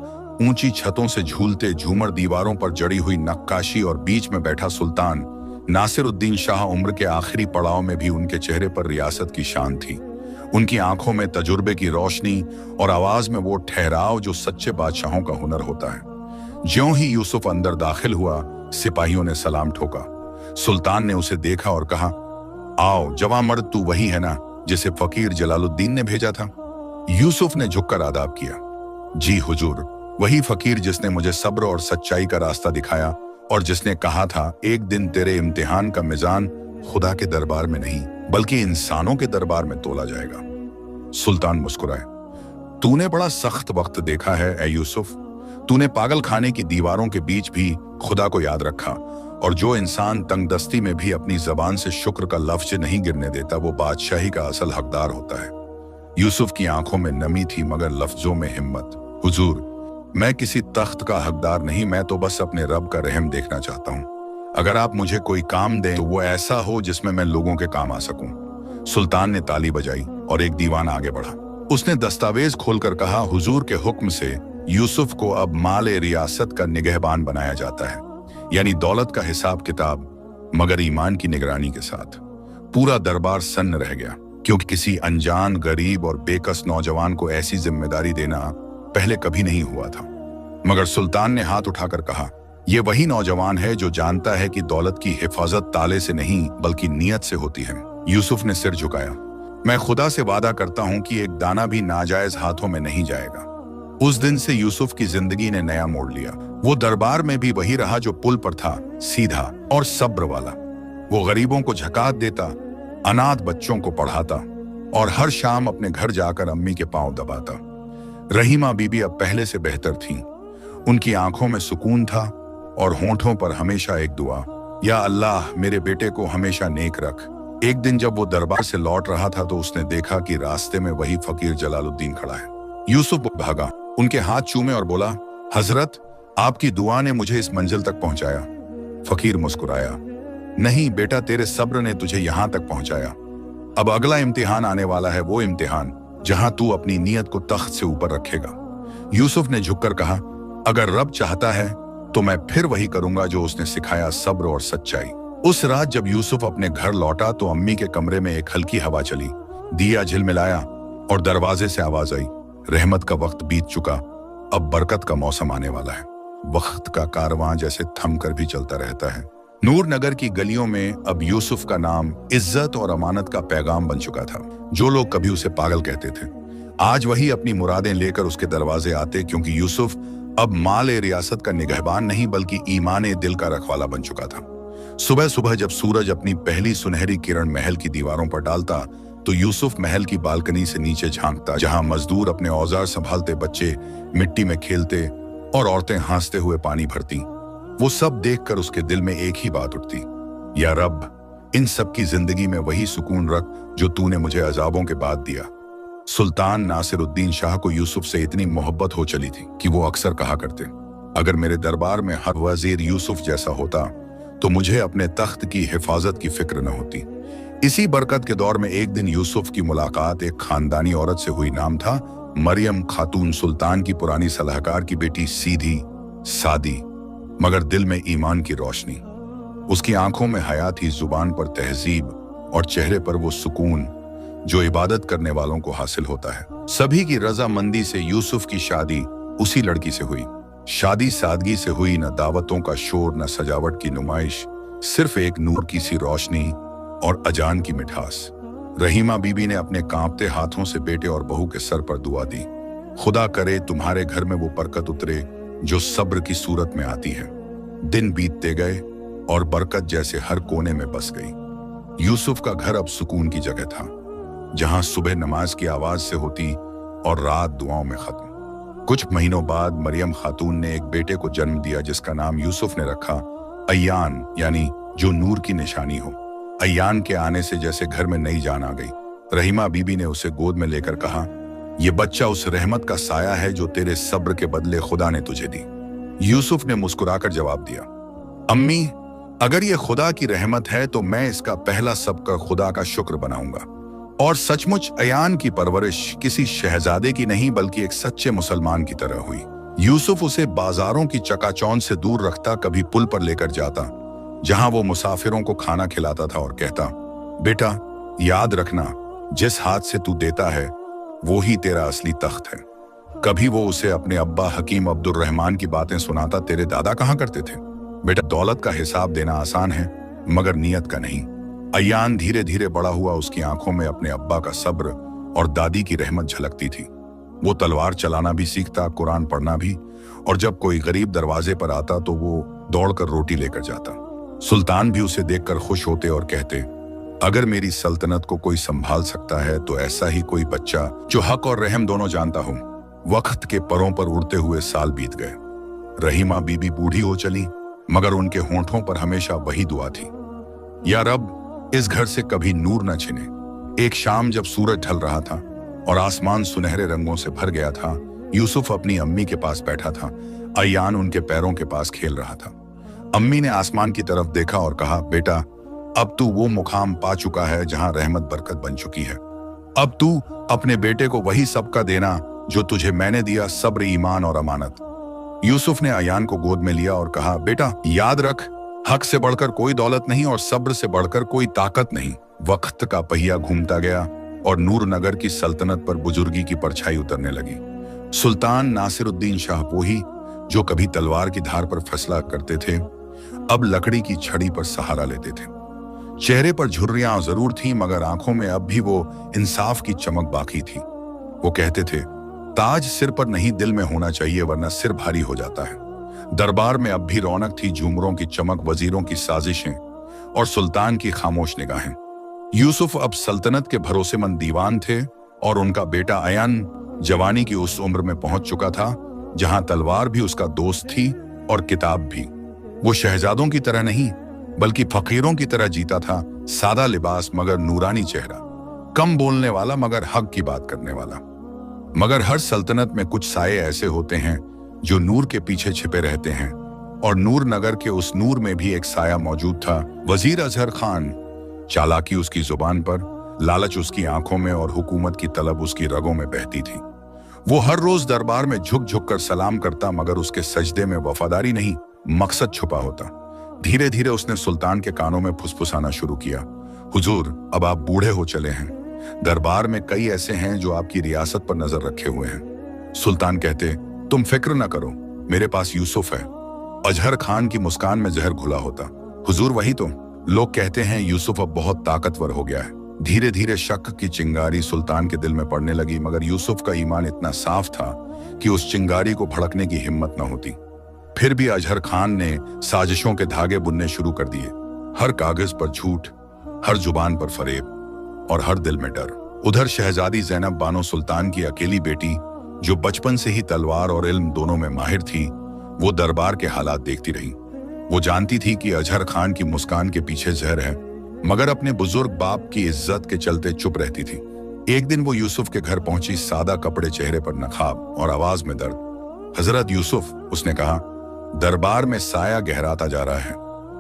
ऊंची छतों से झूलते झूमर, दीवारों पर जड़ी हुई नक्काशी और बीच में बैठा सुल्तान नासिरुद्दीन शाह। उम्र के आखिरी पड़ाव में भी उनके चेहरे पर रियासत की शान थी। उनकी आंखों में तजुर्बे की रोशनी और आवाज में वो ठहराव जो सच्चे बादशाहों का हुनर होता है। ज्यों ही यूसुफ अंदर दाखिल हुआ, सिपाहियों ने सलाम ठोका। सुल्तान ने उसे देखा और कहा, आओ जवां मर्द, तू वही है ना जिसे फकीर जलालुद्दीन ने भेजा था? यूसुफ ने झुककर आदाब किया। जी हुजूर, वही फकीर जिसने मुझे सब्र और सच्चाई का रास्ता दिखाया और जिसने कहा था एक दिन तेरे इम्तिहान का मिजान खुदा के दरबार में नहीं बल्कि इंसानों के दरबार में तोला जाएगा। सुल्तान मुस्कुराए। तूने बड़ा सख्त वक्त देखा है ए यूसुफ। तूने पागल खाने की दीवारों के बीच भी खुदा को याद रखा, और जो इंसान तंगदस्ती में भी अपनी जबान से शुक्र का लफ्ज नहीं गिरने देता, वो बादशाही का असल हकदार होता है। यूसुफ की आंखों में नमी थी मगर लफ्जों में हिम्मत। हुजूर, मैं किसी तख्त का हकदार नहीं, मैं तो बस अपने रब का रहम देखना चाहता हूँ। अगर आप मुझे कोई काम दें तो वो ऐसा हो जिसमें मैं लोगों के काम आ सकूं। सुल्तान ने ताली बजाई और एक दीवान आगे बढ़ा। उसने दस्तावेज खोलकर कहा, हुजूर के हुक्म से यूसुफ को अब माले रियासत का निगहबान बनाया जाता है, यानी दौलत का हिसाब किताब, मगर ईमान की निगरानी के साथ। पूरा दरबार सन्न रह गया, क्योंकि किसी अनजान, गरीब और बेकस नौजवान को ऐसी जिम्मेदारी देना पहले कभी नहीं हुआ था। मगर सुल्तान ने हाथ उठाकर कहा, यह वही नौजवान है जो जानता है कि दौलत की हिफाजत ताले से नहीं बल्कि नियत से होती है। यूसुफ ने सिर झुकाया। मैं खुदा से वादा करता हूं कि एक दाना भी नाजायज हाथों में नहीं जाएगा। उस दिन से यूसुफ की जिंदगी ने नया मोड़ लिया। वो दरबार में भी वही रहा जो पुल पर था, सीधा और सब्र वाला। वो गरीबों को झकात देता, अनाथ बच्चों को पढ़ाता और हर शाम अपने घर जाकर अम्मी के पांव दबाता। रहीमा बीबी अब पहले से बेहतर थीं। उनकी आंखों में सुकून था और होंठों पर हमेशा एक दुआ, या अल्लाह मेरे बेटे को हमेशा नेक रख। एक दिन जब वो दरबार से लौट रहा था तो उसने देखा कि रास्ते में वही फकीर जलालुद्दीन खड़ा है। यूसुफ भागा, उनके हाथ चूमे और बोला, हजरत, आपकी दुआ ने मुझे इस मंजिल तक पहुंचाया। फकीर मुस्कुराया, नहीं बेटा, तेरे सब्र ने तुझे यहां तक पहुंचाया। अब अगला इम्तिहान आने वाला है, वो इम्तिहान जहां तू अपनी नीयत को तख्त से ऊपर रखेगा। यूसुफ ने झुककर कहा, अगर रब चाहता है तो मैं फिर वही करूंगा जो उसने सिखाया, सब्र और सच्चाई। उस रात जब यूसुफ अपने घर लौटा तो अम्मी के कमरे में एक हल्की हवा चली, दिया झिलमिलाया और दरवाजे से आवाज आई, रहमत का वक्त बीत चुका, अब बरकत का मौसम आने वाला है। वक्त का कारवां जैसे थम कर भी चलता रहता है। नूर नगर की गलियों में अब यूसुफ का नाम इज्जत और अमानत का पैगाम बन चुका था। जो लोग कभी उसे पागल कहते थे, आज वही अपनी मुरादें लेकर उसके दरवाजे आते, क्योंकि यूसुफ अब माले रियासत का निगहबान नहीं बल्कि ईमाने दिल का रखवाला बन चुका था। सुबह सुबह जब सूरज अपनी पहली सुनहरी किरण महल की दीवारों पर डालता तो यूसुफ महल की बालकनी से नीचे झांकता, जहां मजदूर अपने औजार संभालते, बच्चे मिट्टी में खेलते और औरतें हंसते हुए पानी भरती। वो सब देखकर उसके दिल में एक ही बात उठती, या रब, इन सब की जिंदगी में वही सुकून रख जो तूने मुझे अजाबों के बाद दिया। सुल्तान नासिरुद्दीन शाह को यूसुफ से इतनी मोहब्बत हो चली थी कि वो अक्सर कहा करते, अगर मेरे दरबार में हर वजीर यूसुफ जैसा होता तो मुझे अपने तख्त की हिफाजत की फिक्र न होती। इसी बरकत के दौर में एक दिन यूसुफ की मुलाकात एक खानदानी औरत से हुई। नाम था मरियम खातून, सुल्तान की पुरानी सलाहकार की बेटी, सीधी सादी मगर दिल में ईमान की रोशनी। उसकी आंखों में हया थी, जुबान पर तहजीब और चेहरे पर वो सुकून जो इबादत करने वालों को हासिल होता है। सभी की रजामंदी से यूसुफ की शादी उसी लड़की से हुई। शादी सादगी से हुई, न दावतों का शोर, न सजावट की नुमाइश, सिर्फ एक नूर की सी रोशनी और अजान की मिठास। रहीमा बीबी ने अपने कांपते हाथों से बेटे और बहू के सर पर दुआ दी, खुदा करे तुम्हारे घर में वो बरकत उतरे जो सब्र की सूरत में आती है। दिन बीतते गए और बरकत जैसे हर कोने में बस गई। यूसुफ का घर अब सुकून की जगह था, जहां सुबह नमाज की आवाज से होती और रात दुआओं में खत्म। कुछ महीनों बाद मरियम खातून ने एक बेटे को जन्म दिया जिसका नाम यूसुफ ने रखा अय्यान, यानी जो नूर की निशानी हो। अय्यान के आने से जैसे घर में नई जान आ गई। रहीमा बीबी ने उसे गोद में लेकर कहा, यह बच्चा उस रहमत का साया है जो तेरे सब्र के बदले खुदा ने तुझे दी। यूसुफ ने मुस्कुराकर जवाब दिया, अम्मी, अगर ये खुदा की रहमत है तो मैं इसका पहला सबका खुदा का शुक्र बनाऊंगा। और सचमुच अयान की परवरिश किसी शहजादे की नहीं बल्कि एक सच्चे मुसलमान की तरह हुई। यूसुफ उसे बाजारों की चकाचौंध से दूर रखता, कभी पुल पर लेकर जाता जहां वो मुसाफिरों को खाना खिलाता था और कहता, बेटा याद रखना, जिस हाथ से तू देता है वो ही तेरा असली तख्त है। कभी वो उसे अपने अब्बा हकीम अब्दुल रहमान की बातें सुनाता, तेरे दादा कहाँ करते थे, बेटा दौलत का हिसाब देना आसान है मगर नियत का नहीं। अयान धीरे धीरे बड़ा हुआ, उसकी आंखों में अपने अब्बा का सब्र और दादी की रहमत झलकती थी। वो तलवार चलाना भी सीखता, कुरान पढ़ना भी, और जब कोई गरीब दरवाजे पर आता तो वो दौड़कर रोटी लेकर जाता। सुल्तान भी उसे देखकर खुश होते और कहते, अगर मेरी सल्तनत को कोई संभाल सकता है तो ऐसा ही कोई बच्चा जो हक और रहम दोनों जानता हो। वक्त के परों पर उड़ते हुए साल बीत गए। रहीमा बीबी बूढ़ी हो चली मगर उनके होंठों पर हमेशा वही दुआ थी, या रब इस घर से कभी नूर न छिने। एक शाम जब सूरज ढल रहा था और आसमान सुनहरे रंगों से भर गया था, यूसुफ अपनी अम्मी के पास बैठा था। अयान उनके पैरों के पास खेल रहा था। अम्मी ने आसमान की तरफ देखा और कहा, बेटा अब तू वो मुकाम पा चुका है जहां रहमत बरकत बन चुकी है। अब तू अपने बेटे को वही सबका देना जो तुझे मैंने दिया, सब्र, ईमान और अमानत। यूसुफ ने अयान को गोद में लिया और कहा, बेटा याद रख, हक से बढ़कर कोई दौलत नहीं और सब्र से बढ़कर कोई ताकत नहीं। वक्त का पहिया घूमता गया और नूर नगर की सल्तनत पर बुजुर्गी की परछाई उतरने लगी। सुल्तान नासिरुद्दीन शाहपोही, जो कभी तलवार की धार पर फैसला करते थे, अब लकड़ी की छड़ी पर सहारा लेते थे। चेहरे पर झुर्रियां जरूर थीं मगर आंखों में अब भी वो इंसाफ की चमक बाकी थी। वो कहते थे, ताज सिर पर नहीं दिल में होना चाहिए वरना सिर भारी हो जाता है। दरबार में अब भी रौनक थी, झूमरों की चमक, वजीरों की साजिशें और सुल्तान की खामोश निगाहें। यूसुफ अब सल्तनत के भरोसेमंद दीवान थे और उनका बेटा अयान जवानी की उस उम्र में पहुंच चुका था जहां तलवार भी उसका दोस्त थी और किताब भी। वो शहजादों की तरह नहीं बल्कि फकीरों की तरह जीता था, सादा लिबास मगर नूरानी चेहरा, कम बोलने वाला मगर हक की बात करने वाला। मगर हर सल्तनत में कुछ साये ऐसे होते हैं जो नूर के पीछे छिपे रहते हैं, और नूर नगर के उस नूर में भी एक साया मौजूद था, वजीर अजहर खान। चालाकी उसकी जुबान पर, लालच उसकी आंखों में और हुकूमत की तलब उसकी रगों में बहती थी। वो हर रोज दरबार में झुक झुक कर सलाम करता मगर उसके सजदे में वफादारी नहीं, मकसद छुपा होता। धीरे धीरे उसने सुल्तान के कानों में फुसफुसाना शुरू किया, हुजूर अब आप बूढ़े हो चले हैं, दरबार में कई ऐसे हैं जो आपकी रियासत पर नजर रखे हुए हैं। सुल्तान कहते, तुम फिक्र न करो, मेरे पास यूसुफ है। अजहर खान की मुस्कान में जहर घुला होता, हुजूर वही तो, लोग कहते हैं यूसुफ अब बहुत ताकतवर हो गया है। धीरे धीरे शक की चिंगारी सुल्तान के दिल में पड़ने लगी मगर यूसुफ का ईमान इतना साफ था कि उस चिंगारी को भड़कने की हिम्मत न होती। फिर भी अजहर खान ने साजिशों के धागे बुनने शुरू कर दिए, हर कागज पर झूठ, हर जुबान पर फरेब और हर दिल में डर। उधर शहजादी ज़ैनब बानो, सुल्तान की अकेली बेटी जो बचपन से ही तलवार और इल्म दोनों में माहिर थी, वो दरबार के हालात देखती रही। वो जानती थी कि अजहर खान की मुस्कान के पीछे जहर है मगर अपने बुजुर्ग बाप की इज्जत के चलते चुप रहती थी। एक दिन वो यूसुफ के घर पहुंची, सादा कपड़े, चेहरे पर नकाब और आवाज में दर्द। हजरत यूसुफ, उसने कहा, दरबार में साया गहराता जा रहा है।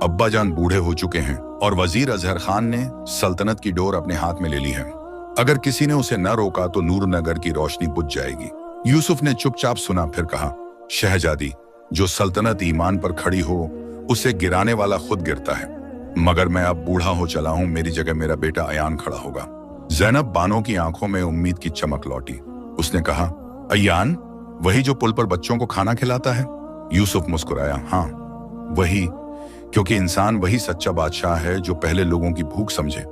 अब्बा जान बूढ़े हो चुके हैं और वजीर अजहर खान ने सल्तनत की डोर अपने हाथ में ले ली है। अगर किसी ने उसे न रोका तो नूर नगर की रोशनी बुझ जाएगी। यूसुफ ने चुपचाप सुना, फिर कहा, शहजादी, जो सल्तनत ईमान पर खड़ी हो उसे गिराने वाला खुद गिरता है। मगर मैं अब बूढ़ा हो चला हूं, मेरी जगह मेरा बेटा अयान खड़ा होगा। ज़ैनब बानो की आंखों में उम्मीद की चमक लौटी। उसने कहा, अयान, वही जो पुल पर बच्चों को खाना खिलाता है? यूसुफ मुस्कुराया, हाँ वही, क्योंकि इंसान वही सच्चा बादशाह है जो पहले लोगों की भूख समझे।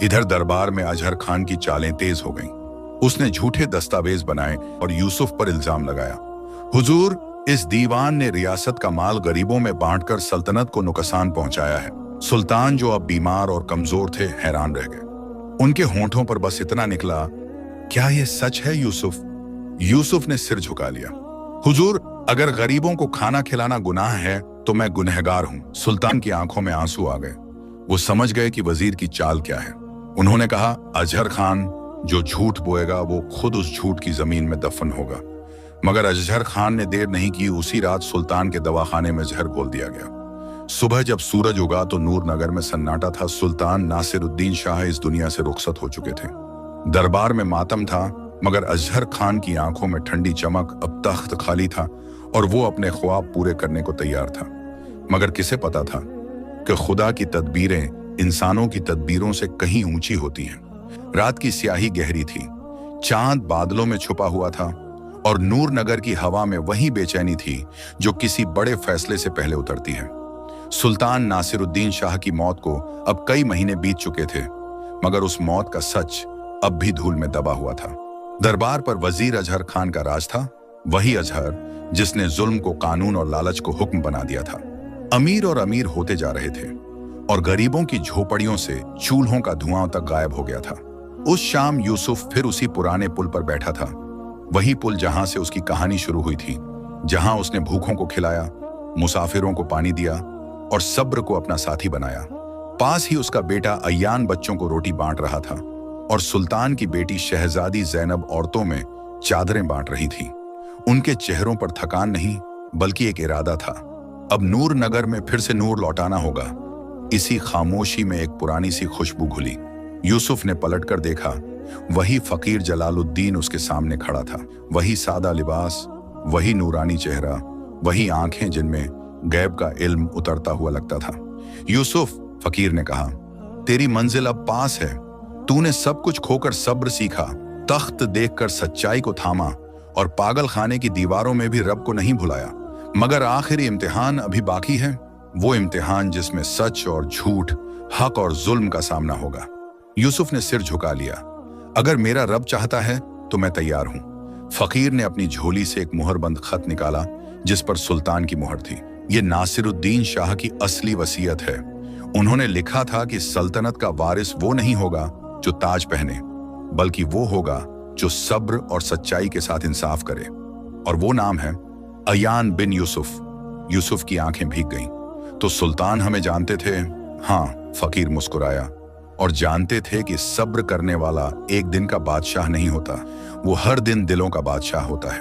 इधर दरबार में अजहर खान की चालें तेज हो गईं। उसने झूठे दस्तावेज बनाए और यूसुफ पर इल्जाम लगाया, हुजूर, इस दीवान ने रियासत का माल गरीबों में बांटकर सल्तनत को नुकसान पहुंचाया है। सुल्तान, जो अब बीमार और कमजोर थे, हैरान रह गए। उनके होंठों पर बस इतना निकला, क्या यह सच है यूसुफ? यूसुफ ने सिर झुका लिया, हुजूर, अगर गरीबों को खाना खिलाना गुनाह है तो मैं गुनहगार हूं। सुल्तान की आंखों में आंसू आ गए। वो समझ गए कि वजीर की चाल क्या है। उन्होंने कहा, अजहर खान जो झूठ बोएगा वो खुद उस झूठ की जमीन में दफन होगा। मगर अजहर खान ने देर नहीं की, उसी रात सुल्तान के दवाखाने में जहर घोल दिया गया। सुबह जब सूरज उगा तो नूर नगर में सन्नाटा था। सुल्तान नासिरुद्दीन शाह इस दुनिया से रुखसत हो चुके थे। दरबार में मातम था, मगर अजहर खान की आंखों में ठंडी चमक। अब तख्त खाली था और वो अपने ख्वाब पूरे करने को तैयार था। मगर किसे पता था कि खुदा की तदबीरें इंसानों की तदबीरों से कहीं ऊंची होती हैं। रात की स्याही गहरी थी, चांद बादलों में छुपा हुआ था और नूर नगर की हवा में वही बेचैनी थी जो किसी बड़े फैसले से पहले उतरती है। सुल्तान नासिरुद्दीन शाह की मौत को अब कई महीने बीत चुके थे, मगर उस मौत का सच अब भी धूल में दबा हुआ था। दरबार पर वजीर अजहर खान का राज था, वही अजहर जिसने जुल्म को कानून और लालच को हुक्म बना दिया था। अमीर और अमीर होते जा रहे थे और गरीबों की झोपड़ियों से चूल्हों का धुआं तक गायब हो गया था। उस शाम यूसुफ फिर उसी पुराने पुल पर बैठा था, वही पुल जहां से उसकी कहानी शुरू हुई थी, जहां उसने भूखों को खिलाया, मुसाफिरों को पानी दिया और सब्र को अपना साथी बनाया। पास ही उसका बेटा अय्यान बच्चों को रोटी बांट रहा था और सुल्तान की बेटी शहजादी जैनब औरतों में चादरें बांट रही थी। उनके चेहरों पर थकान नहीं, बल्कि एक इरादा था। अब नूर नगर में फिर से नूर लौटाना होगा। इसी खामोशी में एक पुरानी सी खुशबू घुली। यूसुफ ने पलटकर देखा, वही फकीर जलालुद्दीन उसके सामने खड़ा था। वही सादा लिबास, वही नूरानी चेहरा, वही आंखें जिनमें गैब का इल्म उतरता हुआ लगता था। यूसुफ, फकीर ने कहा, तेरी मंजिल अब पास है। तूने सब कुछ खोकर सब्र सीखा, तख्त देखकर सच्चाई को थामा और पागल खाने की दीवारों में भी रब को नहीं भुलाया। मगर आखिरी इम्तिहान अभी बाकी है, वो इम्तिहान जिसमें सच और झूठ, हक और जुल्म का सामना होगा। यूसुफ ने सिर झुका लिया। अगर मेरा रब चाहता है तो मैं तैयार हूं। फकीर ने अपनी झोली से एक मुहरबंद खत निकाला जिस पर सुल्तान की मुहर थी। ये नासिरुद्दीन शाह की असली वसीयत है। उन्होंने लिखा था कि सल्तनत का वारिस वो नहीं होगा जो ताज पहने, बल्कि वो होगा जो सब्र और सच्चाई के साथ इंसाफ करे। और वो नाम है अयान बिन यूसुफ। यूसुफ की आंखें भीग गईं। तो सुल्तान हमें जानते थे? हाँ, फकीर मुस्कुराया, और जानते थे कि सब्र करने वाला एक दिन का बादशाह नहीं होता, वो हर दिन दिलों का बादशाह होता है।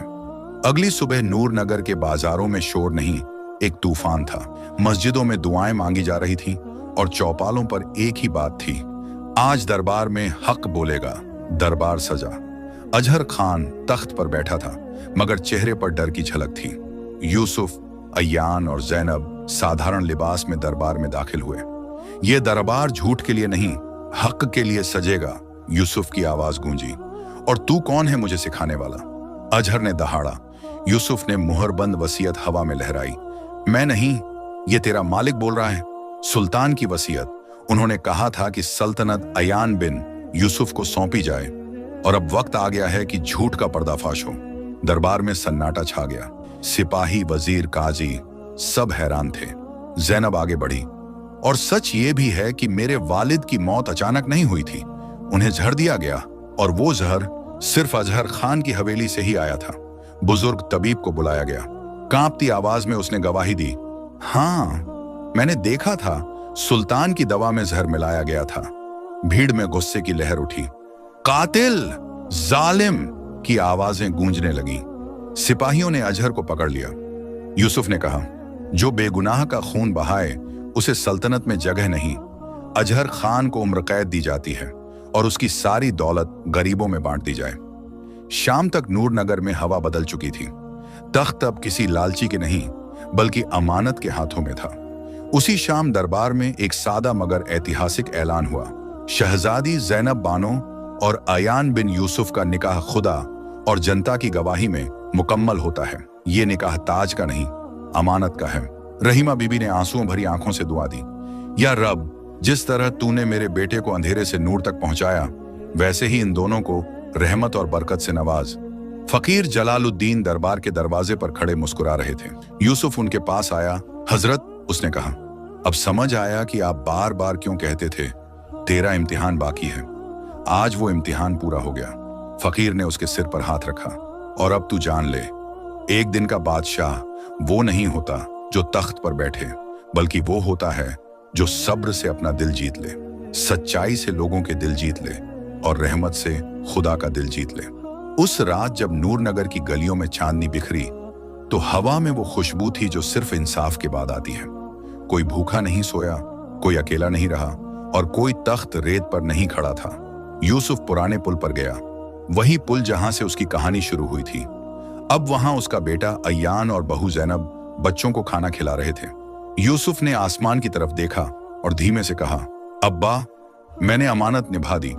अगली सुबह नूर नगर के बाजारों में शोर नहीं, एक तूफान था। मस्जिदों में दुआएं मांगी जा रही थीं और चौपालों पर एक ही बात थी, आज दरबार में हक बोलेगा। दरबार सजा। अजहर खान तख्त पर बैठा था, मगर चेहरे पर डर की झलक थी। यूसुफ, अय्यान और जैनब साधारण लिबास में दरबार में दाखिल हुए। ये दरबार झूठ के लिए नहीं, हक के लिए सजेगा, यूसुफ की आवाज गूंजी। और तू कौन है मुझे सिखाने वाला? अजहर ने दहाड़ा। यूसुफ ने मुहरबंद वसीयत हवा में लहराई। मैं नहीं, ये तेरा मालिक बोल रहा है। सुल्तान की वसीयत। उन्होंने कहा था कि सल्तनत अयान बिन यूसुफ को सौंपी जाए, और अब वक्त आ गया है कि झूठ का पर्दाफाश हो। दरबार में सन्नाटा छा गया। सिपाही, वजीर, काजी सब हैरान थे। जैनब आगे बढ़ी। और सच ये भी है कि मेरे वालिद की मौत अचानक नहीं हुई थी, उन्हें जहर दिया गया, और वो जहर सिर्फ अजहर खान की हवेली से ही आया था। बुजुर्ग तबीब को बुलाया गया। कांपती आवाज में उसने गवाही दी, हाँ, मैंने देखा था, सुल्तान की दवा में जहर मिलाया गया था। भीड़ में गुस्से की लहर उठी। कातिल, जालिम की आवाजें गूंजने लगी। सिपाहियों ने अजहर को पकड़ लिया। यूसुफ ने कहा, जो बेगुनाह का खून बहाए उसे सल्तनत में जगह नहीं। अजहर खान को उम्र कैद दी जाती है और उसकी सारी दौलत गरीबों में बांट दी जाए। शाम तक नूर नगर में हवा बदल चुकी थी। तख्त अब किसी लालची के नहीं, बल्कि अमानत के हाथों में था। उसी शाम दरबार में एक सादा मगर ऐतिहासिक ऐलान हुआ। शहजादी जैनब बानो और अयान बिन यूसुफ का निकाह खुदा और जनता की गवाही में मुकम्मल होता है। ये निकाह ताज का नहीं, अमानत का है। रहीमा बीबी ने आंसुओं भरी आंखों से दुआ दी, या रब, जिस तरह तूने मेरे बेटे को अंधेरे से नूर तक पहुंचाया, वैसे ही इन दोनों को रहमत और बरकत से नवाज। फकीर जलालुद्दीन दरबार के दरवाजे पर खड़े मुस्कुरा रहे थे। यूसुफ उनके पास आया। हजरत, उसने कहा, अब समझ आया कि आप बार बार क्यों कहते थे तेरा इम्तिहान बाकी है। आज वो इम्तिहान पूरा हो गया। फकीर ने उसके सिर पर हाथ रखा। और अब तू जान ले, एक दिन का बादशाह वो नहीं होता जो तख्त पर बैठे, बल्कि वो होता है जो सब्र से अपना दिल जीत ले, सच्चाई से लोगों के दिल जीत ले और रहमत से खुदा का दिल जीत ले। उस रात जब नूर नगर की गलियों में चांदनी बिखरी, तो हवा में वो खुशबू थी जो सिर्फ इंसाफ के बाद आती है। कोई भूखा नहीं सोया, कोई अकेला नहीं रहा और कोई तख्त रेत पर नहीं खड़ा था। यूसुफ पुराने पुल पर गया, वही पुल जहां से उसकी कहानी शुरू हुई थी। अब वहां उसका बेटा अय्यान और बहू ज़ैनब बच्चों को खाना खिला रहे थे। यूसुफ ने आसमान की तरफ देखा और धीमे से कहा, अब्बा, मैंने अमानत निभा दी।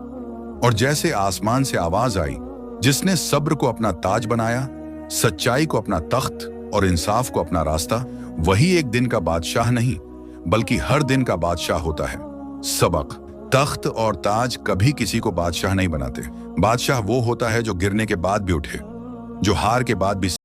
और जैसे आसमान से आवाज आई, जिसने सब्र को अपना ताज बनाया, सच्चाई को अपना तख्त और इंसाफ को अपना रास्ता, वही एक दिन का बादशाह नहीं बल्कि हर दिन का बादशाह होता है। सबक: तख्त और ताज कभी किसी को बादशाह नहीं बनाते। बादशाह वो होता है जो गिरने के बाद भी उठे, जो हार के बाद भी